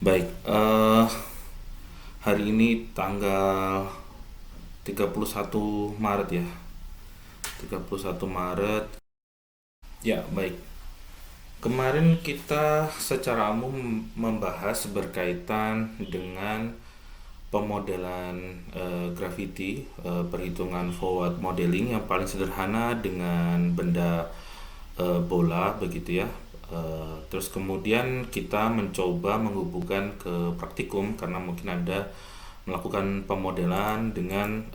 Baik, hari ini tanggal 31 Maret ya. 31 Maret. Ya, baik. Kemarin kita secara umum membahas berkaitan dengan pemodelan gravity, perhitungan forward modeling yang paling sederhana dengan benda bola begitu ya. Terus kemudian kita mencoba menghubungkan ke praktikum karena mungkin ada melakukan pemodelan dengan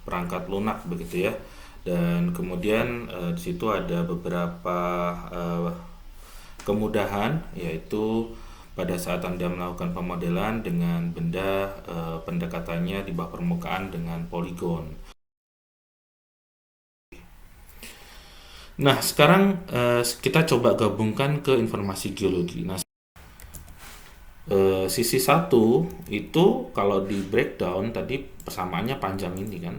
perangkat lunak begitu ya. Dan kemudian di situ ada beberapa kemudahan, yaitu pada saat Anda melakukan pemodelan dengan benda, pendekatannya di bawah permukaan dengan poligon. Nah, sekarang kita coba gabungkan ke informasi geologi. Nah, sisi satu itu kalau di breakdown tadi persamaannya panjang ini kan.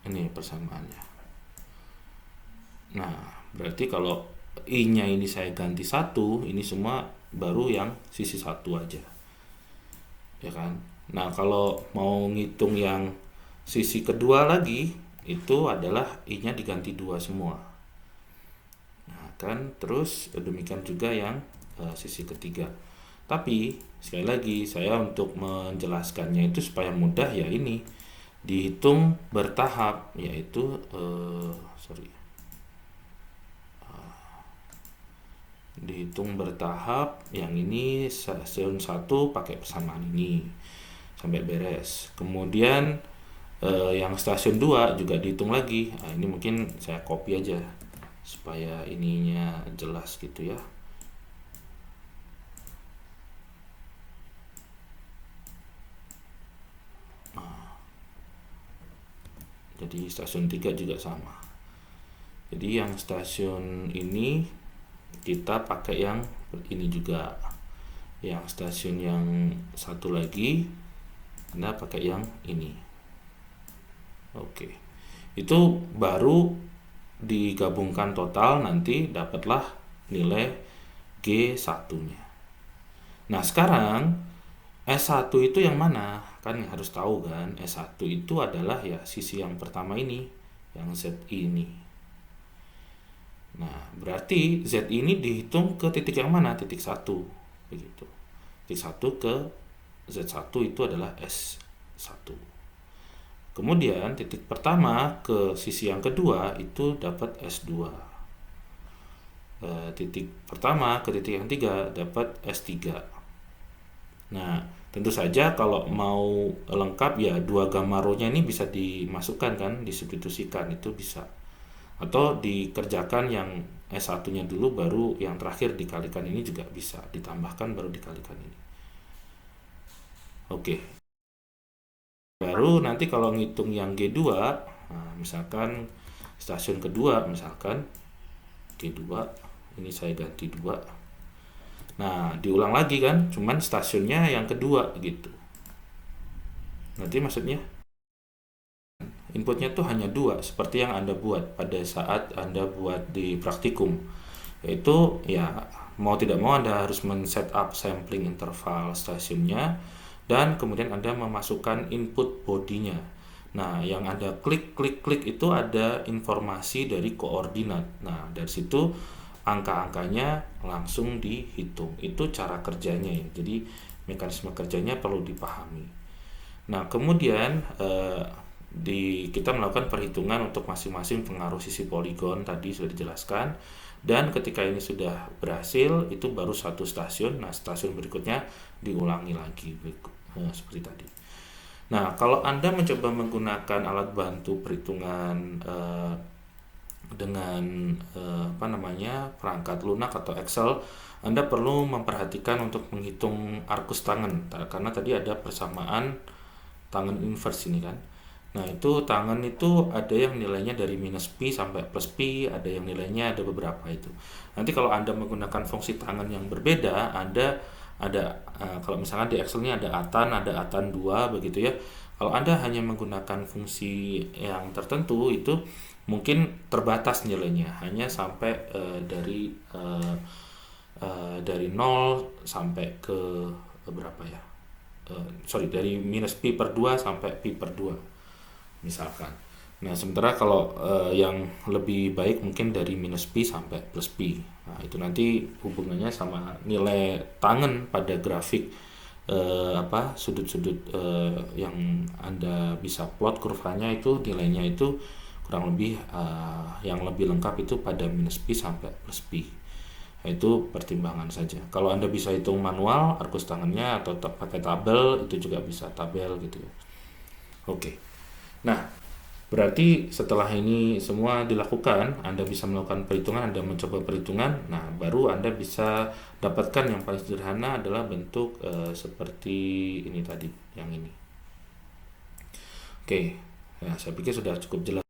Ini persamaannya. Nah, berarti kalau I-nya ini saya ganti satu, ini semua baru yang sisi satu aja. Ya kan? Nah, kalau mau ngitung yang sisi kedua lagi, itu adalah I-nya diganti dua semua. Nah, kan terus demikian juga yang sisi ketiga. Tapi sekali lagi saya untuk menjelaskannya itu supaya mudah ya ini dihitung bertahap, yaitu sorry, dihitung bertahap. Yang ini stasiun 1 pakai persamaan ini sampai beres. Kemudian yang stasiun 2 juga dihitung lagi. Nah, ini mungkin saya copy aja supaya ininya jelas gitu ya. Jadi stasiun 3 juga sama. Jadi yang stasiun ini kita pakai yang ini juga. Yang stasiun yang satu lagi Anda pakai yang ini. Oke. Itu baru digabungkan total, nanti dapatlah nilai G1-nya. Nah, sekarang S1 itu yang mana? Kan harus tahu kan, S1 itu adalah ya sisi yang pertama ini, yang Z ini. Nah, berarti Z ini dihitung ke titik yang mana? Titik 1. Begitu. Titik 1 ke Z1 itu adalah S1. Kemudian titik pertama ke sisi yang kedua itu dapat S2. Titik pertama ke titik yang tiga dapat S3. Nah, tentu saja kalau mau lengkap ya dua gamma row-nya ini bisa dimasukkan kan, disubstitusikan itu bisa. Atau dikerjakan yang S1-nya dulu baru yang terakhir dikalikan ini juga bisa, ditambahkan baru dikalikan ini. Oke. Baru nanti kalau ngitung yang G2, nah, misalkan stasiun kedua misalkan G2, ini saya ganti 2. Nah, diulang lagi kan, cuman stasiunnya yang kedua gitu. Nanti maksudnya inputnya tuh hanya 2 seperti yang Anda buat pada saat Anda buat di praktikum. Yaitu ya mau tidak mau Anda harus men-set up sampling interval stasiunnya dan kemudian Anda memasukkan input bodinya. Nah, yang Anda klik itu ada informasi dari koordinat. Nah, dari situ angka-angkanya langsung dihitung. Itu cara kerjanya ya. Jadi mekanisme kerjanya perlu dipahami. Nah, kemudian kita melakukan perhitungan untuk masing-masing pengaruh sisi poligon tadi sudah dijelaskan, dan ketika ini sudah berhasil itu baru satu stasiun. Nah, stasiun berikutnya diulangi lagi seperti tadi. Nah, kalau Anda mencoba menggunakan alat bantu perhitungan dengan perangkat lunak atau Excel, Anda perlu memperhatikan untuk menghitung arkus tangan karena tadi ada persamaan tangan inverse ini kan. Nah, itu tangan itu ada yang nilainya dari minus pi sampai plus pi, ada yang nilainya ada beberapa itu. Nanti kalau Anda menggunakan fungsi tangan yang berbeda, Anda ada kalau misalnya di Excel ini ada atan 2 begitu ya. Kalau Anda hanya menggunakan fungsi yang tertentu, itu mungkin terbatas nilainya, hanya sampai dari 0 sampai ke berapa ya? Sorry, dari minus pi per 2 sampai pi per 2 misalkan. Nah, sementara kalau yang lebih baik mungkin dari minus pi sampai plus pi. Nah, itu nanti hubungannya sama nilai tangen pada grafik sudut-sudut yang Anda bisa plot kurvanya, itu nilainya itu kurang lebih yang lebih lengkap itu pada minus pi sampai plus pi. Nah, itu pertimbangan saja. Kalau Anda bisa hitung manual arkus tangannya atau pakai tabel, itu juga bisa tabel gitu ya. Oke. Nah, berarti setelah ini semua dilakukan, Anda bisa melakukan perhitungan, Anda mencoba perhitungan, nah baru Anda bisa dapatkan yang paling sederhana adalah bentuk seperti ini tadi, yang ini. Oke, nah saya pikir sudah cukup jelas.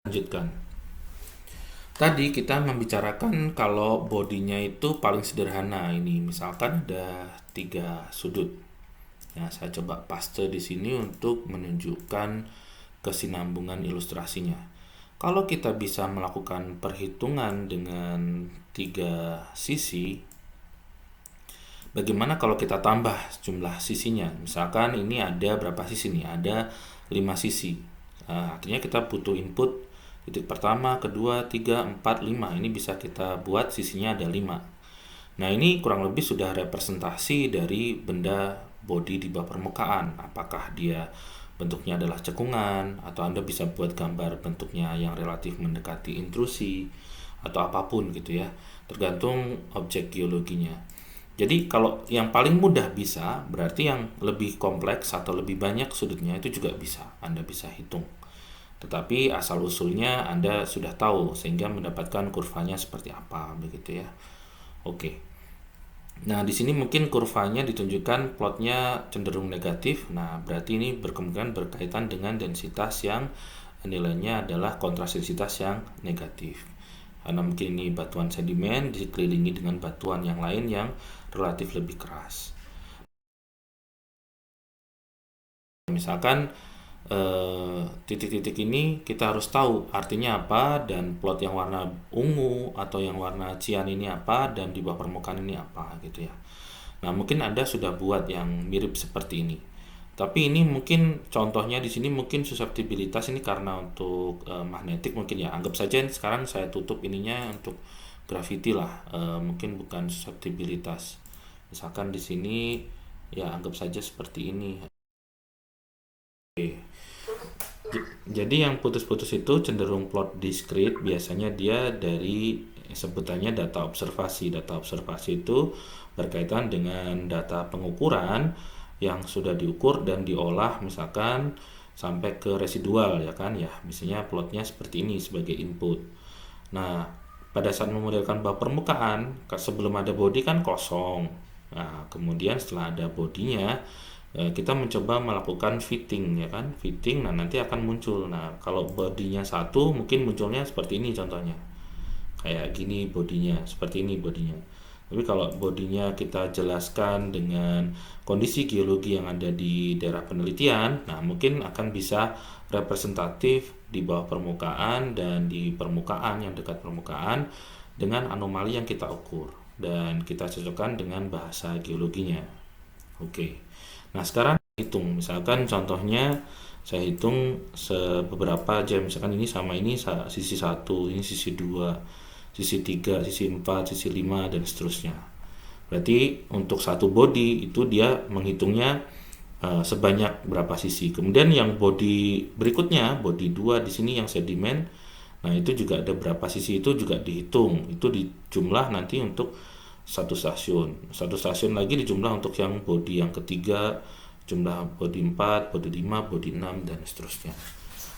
Lanjutkan. Tadi kita membicarakan kalau bodinya itu paling sederhana ini, misalkan ada 3 sudut. Nah, saya coba paste di sini untuk menunjukkan kesinambungan ilustrasinya. Kalau kita bisa melakukan perhitungan dengan 3 sisi, bagaimana kalau kita tambah jumlah sisinya? Misalkan ini ada berapa sisi nih? Ada 5 sisi. Artinya kita butuh input titik pertama, kedua, 3, 4, 5. Ini bisa kita buat sisinya ada 5. Nah, ini kurang lebih sudah representasi dari benda body di bawah permukaan. Apakah dia bentuknya adalah cekungan, atau Anda bisa buat gambar bentuknya yang relatif mendekati intrusi, atau apapun gitu ya, tergantung objek geologinya. Jadi kalau yang paling mudah bisa, berarti yang lebih kompleks atau lebih banyak sudutnya itu juga bisa, Anda bisa hitung. Tetapi asal-usulnya Anda sudah tahu, sehingga mendapatkan kurvanya seperti apa begitu ya. Oke. Nah, di sini mungkin kurvanya ditunjukkan plotnya cenderung negatif. Nah, berarti ini berkemungkinan berkaitan dengan densitas yang nilainya adalah kontras densitas yang negatif. Karena mungkin ini batuan sedimen dikelilingi dengan batuan yang lain yang relatif lebih keras. Misalkan titik-titik ini kita harus tahu artinya apa, dan plot yang warna ungu atau yang warna cian ini apa, dan di bawah permukaan ini apa gitu ya. Nah, mungkin Anda sudah buat yang mirip seperti ini. Tapi ini mungkin contohnya di sini mungkin susceptibilitas ini karena untuk magnetik mungkin ya. Anggap saja sekarang saya tutup ininya untuk gravity lah. Mungkin bukan susceptibilitas. Misalkan di sini ya anggap saja seperti ini. Oke. Jadi yang putus-putus itu cenderung plot discrete, biasanya dia dari sebutannya data observasi. Data observasi itu berkaitan dengan data pengukuran yang sudah diukur dan diolah misalkan sampai ke residual ya kan ya. Misalnya plotnya seperti ini sebagai input. Nah, pada saat memodelkan bawah permukaan, sebelum ada body kan kosong. Nah, kemudian setelah ada bodinya, kita mencoba melakukan fitting ya kan, fitting. Nah, nanti akan muncul. Nah, kalau bodinya satu mungkin munculnya seperti ini contohnya, kayak gini bodinya, seperti ini bodinya. Tapi kalau bodinya kita jelaskan dengan kondisi geologi yang ada di daerah penelitian, nah mungkin akan bisa representatif di bawah permukaan dan di permukaan yang dekat permukaan dengan anomali yang kita ukur dan kita cocokkan dengan bahasa geologinya. Oke. Nah, sekarang hitung. Misalkan contohnya saya hitung beberapa aja. Misalkan ini sama ini sisi 1, ini sisi 2, sisi 3, sisi 4, sisi 5 dan seterusnya. Berarti untuk satu body itu dia menghitungnya sebanyak berapa sisi. Kemudian yang body berikutnya, body 2 di sini yang sedimen. Nah, itu juga ada berapa sisi, itu juga dihitung. Itu dijumlah nanti untuk satu stasiun. Satu stasiun lagi dijumlah untuk yang body yang ketiga, jumlah body 4, body 5, body 6 dan seterusnya.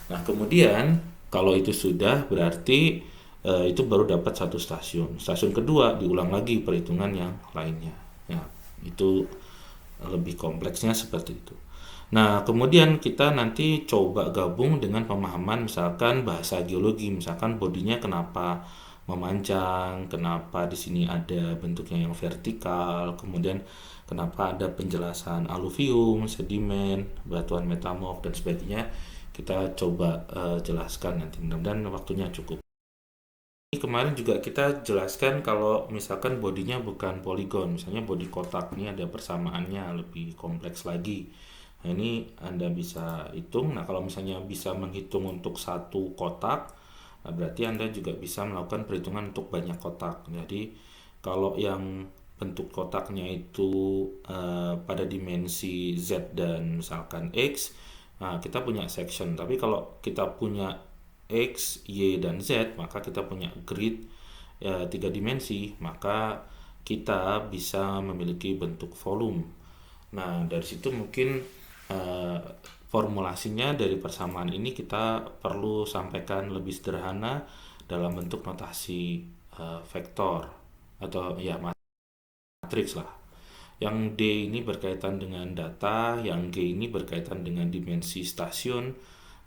Nah, kemudian kalau itu sudah berarti itu baru dapat satu stasiun. Stasiun kedua diulang lagi perhitungan yang lainnya. Ya, itu lebih kompleksnya seperti itu. Nah, kemudian kita nanti coba gabung dengan pemahaman misalkan bahasa geologi, misalkan bodinya kenapa memanjang, kenapa di sini ada bentuknya yang vertikal, kemudian kenapa ada penjelasan aluvium, sedimen, batuan metamorf dan sebagainya. Kita coba jelaskan nanti, mudah-mudahan waktunya cukup. Ini kemarin juga kita jelaskan kalau misalkan bodinya bukan poligon, misalnya bodi kotak, ini ada persamaannya lebih kompleks lagi. Nah, ini Anda bisa hitung. Nah, kalau misalnya bisa menghitung untuk satu kotak, nah berarti Anda juga bisa melakukan perhitungan untuk banyak kotak. Jadi, kalau yang bentuk kotaknya itu pada dimensi Z dan misalkan X, nah kita punya section. Tapi kalau kita punya X, Y, dan Z, maka kita punya grid 3 dimensi, maka kita bisa memiliki bentuk volume. Nah, dari situ mungkin formulasinya dari persamaan ini kita perlu sampaikan lebih sederhana dalam bentuk notasi vektor atau ya matriks lah. Yang D ini berkaitan dengan data, yang G ini berkaitan dengan dimensi stasiun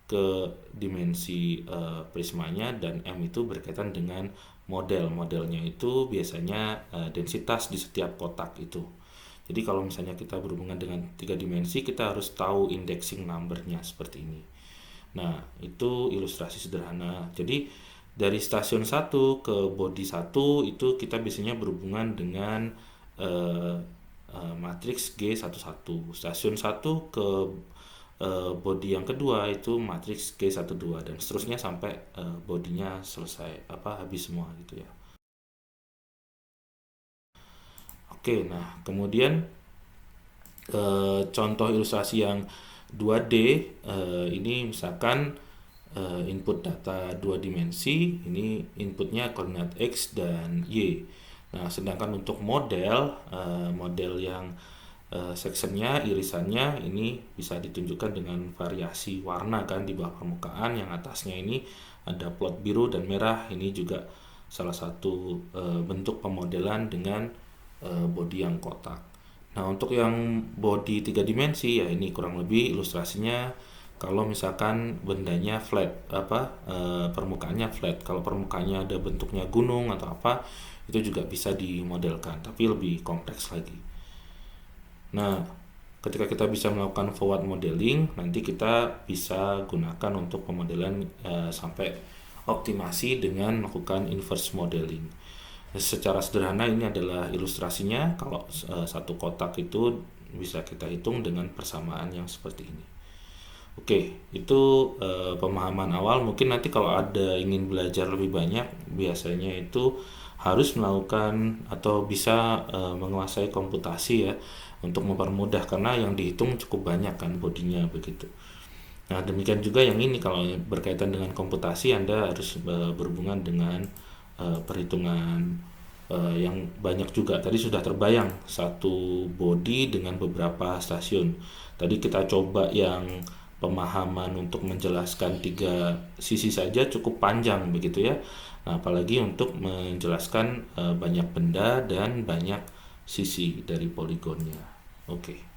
ke dimensi prismanya, dan M itu berkaitan dengan model. Modelnya itu biasanya densitas di setiap kotak itu. Jadi kalau misalnya kita berhubungan dengan 3 dimensi, kita harus tahu indexing numbernya seperti ini. Nah, itu ilustrasi sederhana. Jadi dari stasiun 1 ke body 1 itu kita biasanya berhubungan dengan matriks G11. Stasiun 1 ke body yang kedua itu matriks G12 dan seterusnya sampai bodinya selesai habis semua gitu ya. Oke, nah kemudian contoh ilustrasi yang 2D ini misalkan input data 2 dimensi, ini inputnya koordinat X dan Y. Nah, sedangkan untuk model yang sectionnya, irisannya ini bisa ditunjukkan dengan variasi warna kan di bawah permukaan. Yang atasnya ini ada plot biru dan merah, ini juga salah satu bentuk pemodelan dengan body yang kotak. Nah, untuk yang body 3 dimensi ya ini kurang lebih ilustrasinya. Kalau misalkan bendanya flat, permukaannya flat. Kalau permukaannya ada bentuknya gunung atau apa, itu juga bisa dimodelkan, tapi lebih kompleks lagi. Nah, ketika kita bisa melakukan forward modeling, nanti kita bisa gunakan untuk pemodelan sampai optimasi dengan melakukan inverse modeling. Secara sederhana ini adalah ilustrasinya. Kalau satu kotak itu bisa kita hitung dengan persamaan yang seperti ini. Oke, itu pemahaman awal. Mungkin nanti kalau ada ingin belajar lebih banyak, biasanya itu harus melakukan atau bisa menguasai komputasi ya, untuk mempermudah karena yang dihitung cukup banyak kan bodinya begitu. Nah, demikian juga yang ini, kalau berkaitan dengan komputasi Anda harus berhubungan dengan perhitungan yang banyak juga. Tadi sudah terbayang satu body dengan beberapa stasiun. Tadi kita coba yang pemahaman untuk menjelaskan 3 sisi saja cukup panjang begitu ya. Nah, apalagi untuk menjelaskan banyak benda dan banyak sisi dari poligonnya. Oke.